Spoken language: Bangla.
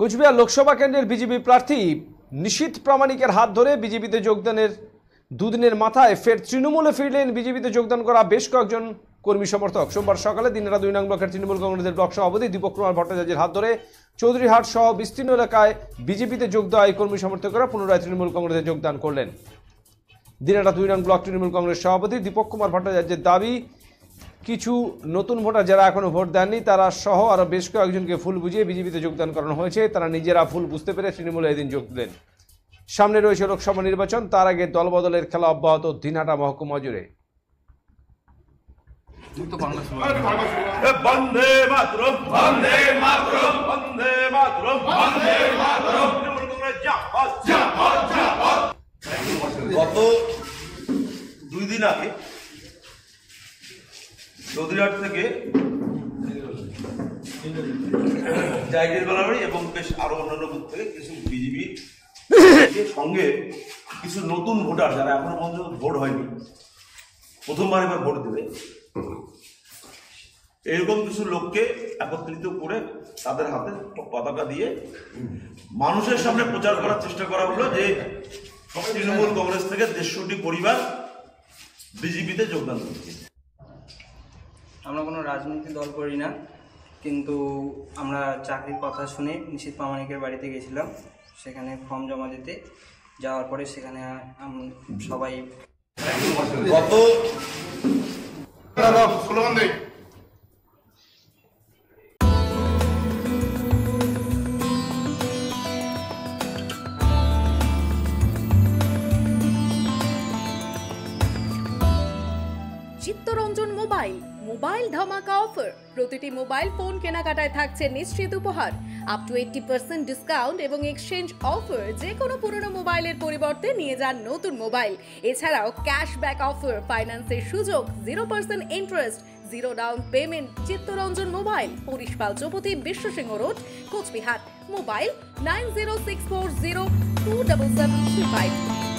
কোচবিহার লোকসভা কেন্দ্রের বিজেপি প্রার্থী নিশীথ প্রামাণিকের হাত ধরে বিজেপিতে যোগদানের দুদিনের মাথায় ফের তৃণমূলে ফিরলেন বিজেপিতে যোগদান করা বেশ কয়েকজন কর্মী সমর্থক। সোমবার সকালে দিনেরা 2 নং ব্লকের তৃণমূল কংগ্রেসের ব্লক সভাপতি দীপক কুমার ভট্টাচার্যের হাত ধরে চৌধুরীহাট সহ বিস্তীর্ণ এলাকায় বিজেপিতে যোগ দেওয়া এই কর্মী সমর্থকেরা পুনরায় তৃণমূল কংগ্রেসে যোগদান করলেন। দিনেরা 2 নং ব্লক তৃণমূল কংগ্রেস সভাপতি দীপক কুমার ভট্টাচার্যের দাবি, কিছু নতুন ভোটার যারা এখনো ভোট দেননি তারা সহ আরো বেশ কয়েকজনকে ফুল বুঝিয়ে বিজেপিতে যোগদান করানো হয়েছে। তারা নিজেরা ভুল বুঝতে পেরে তৃণমূলে এদিন যোগ দিলেন। সামনে রয়েছে লোকসভা নির্বাচন, তার আগে দলবদলের খেলা অব্যাহত দিনহাটা মহকুমা জুড়ে। গত 2 দিন আগে চৌধুরীহাট থেকে জাইডের বালাবাড়ি এবং বেশ আরো অন্যান্য বুথ থেকে কিছু বিজেপি সঙ্গে কিছু নতুন ভোটার যারা এখনো পর্যন্ত ভোট হয়নি, প্রথমবার এবার ভোট দেবে, এরকম কিছু লোককে একত্রিত করে তাদের হাতে পতাকা দিয়ে মানুষের সামনে প্রচার করার চেষ্টা করা হলো যে তৃণমূল কংগ্রেস থেকে 150টি পরিবার বিজেপিতে যোগদান করছে। আমরা কোনো রাজনৈতিক দল করি না, কিন্তু আমরা চাকরির কথা শুনে নিশীথ প্রামাণিকের বাড়িতে গেছিলাম। সেখানে ফর্ম জমা দিতে যাওয়ার পরে সেখানে সবাই গত চিত্তরঞ্জন মোবাইল ধামাকা অফার। প্রতিটি মোবাইল ফোন কেনাকাটায় থাকছে নিশ্চিত উপহার, আপ টু 80% ডিসকাউন্ট এবং এক্সচেঞ্জ অফার। যে কোনো পুরনো মোবাইলের পরিবর্তে নিয়ে যান নতুন মোবাইল। এছাড়াও ক্যাশব্যাক অফার, ফাইন্যান্সের সুযোগ, 0% interest, 0 down payment. Chittaranjan mobile, পরিশপাল চৌপতি, বিশ্বসিংহ রোড, কোচবিহার। মোবাইল 9064027735।